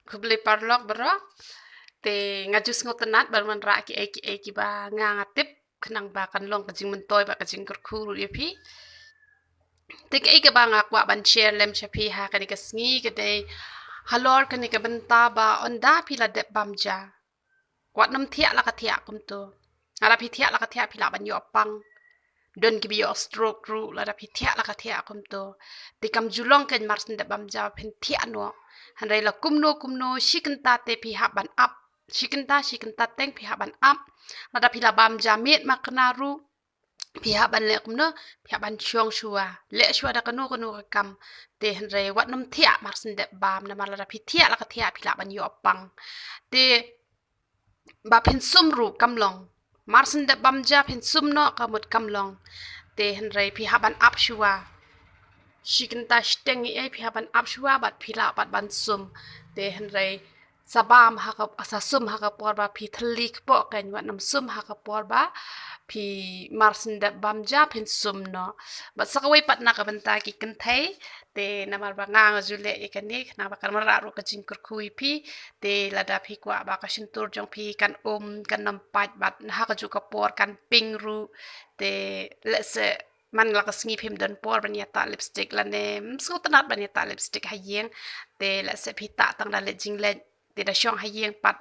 Kubli parlok berok te ngajus ngotenat bal man ra ki eki ba ngangatip kenang ba kan long kajing mentoy ba kajing kurkuru ya pi te ki eki ba ngakwa ban share lem chapi ha kani kasngi kede halor kani ka benta ba onda pi la dep bamja kwat nam thia la ka thia kum to ala pi thia la ka thia pi la ban yo pang don ki bi yo stroke ru la da pi thia la ka thia kum to te kam julong ken marsin dep bamja pen thia no hanrai la kumno shikenta te pi ha ban up shikenta teng pi ha ban up la da pi la bamja met makna ru pi ha ban le kumno pi ha ban chong shua le shua da kanu ka kam te hanrai wat nam thia marsin dep bam na mala da pi thia la ka thia pi la ban yo pang te ba phin sum ru kamlong marsin dep bamja phin sum no kamut kamlong te hanrai pi ha ban up shua shikenta steng e pi ha ban up shua bat pi la bat ban sum te hanrai sabam ha ka asa sum ha ka por ba pi thlik po kan wat nam sum ha ka por ba pi marsin dep bamja phin sum no ba sakawai pat na ka banta ki kan thai te namar ba ngang jule e kan ni na ba kan mara ru ka jing kur khui pi te lada pi kwa ba ka shintur jong pi kan kan nam pat bat ha ka ju ka por kan ping ru te let's man la ka sngi phim don por ban ya ta lipstick la ne so tanat ban ya ta lipstick ha yeng te let's pi ta tang da le jing le te da shong ha yeng pat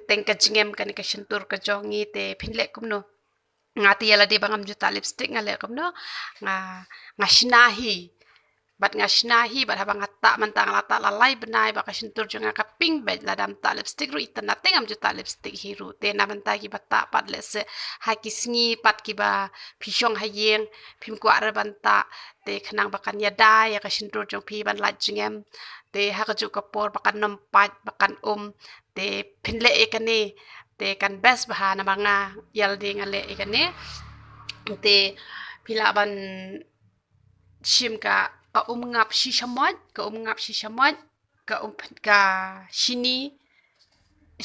teng ka jingem kan ka shintur ka jongi te phinle kum no ngati yala de bangam juta lipstick ngale kum no nga shinahi bat nga shinahi bat habang hatta mantang lata lalai benai baka shintur jonga ka pink bet la dam ta lipstick ru itana tengam juta lipstick hiru te na banta ki bata pat lese ha ki sngi pat ki ba phishong ha yeng phim kwa ra banta te khnang bakan ya dai ya ka shintur jong phi ban la jingem te ha ka ju ka por bakan nam pat bakan te phinle e kane te kan best bahana manga yal de ngale e kane te pila ban shim ka ngap shi shamot ka shini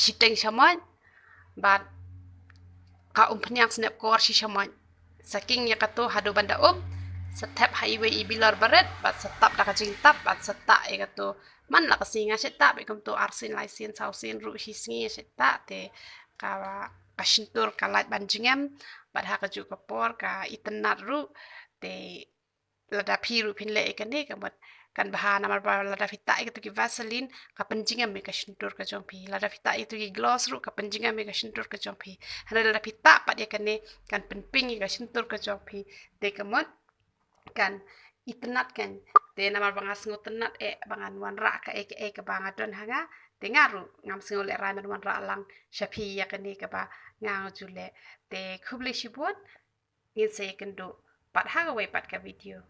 shiteng shamot bat ka pnyang snap kor shi shamot saking ya kato hadu banda setap highway ibilar baret bat setap da kajing tap bat seta e kato man la kasinga seta be kum to arsin license hausin ru hi singi seta te ka shintur ka light banjingem bat ha ka ju ka por ka itenat ru te lada piru pinle ikane kamat kan bahana mar lada fita itu ki vaseline ka penjinga me ka shintur ka jompi lada fita itu ki gloss ru ka penjinga me ka shintur ka jompi hana lada fita pat ya kane kan penping ka shintur ka jompi te kamat kan itenat kan te namar bangas ngotenat bangan wanra ka ka bangadon hanga te ngaru ngam singole ramen wanra lang shapi ya kane ka ba ngau jule te khubli shibut ngin se kendo pat haga we pat ka video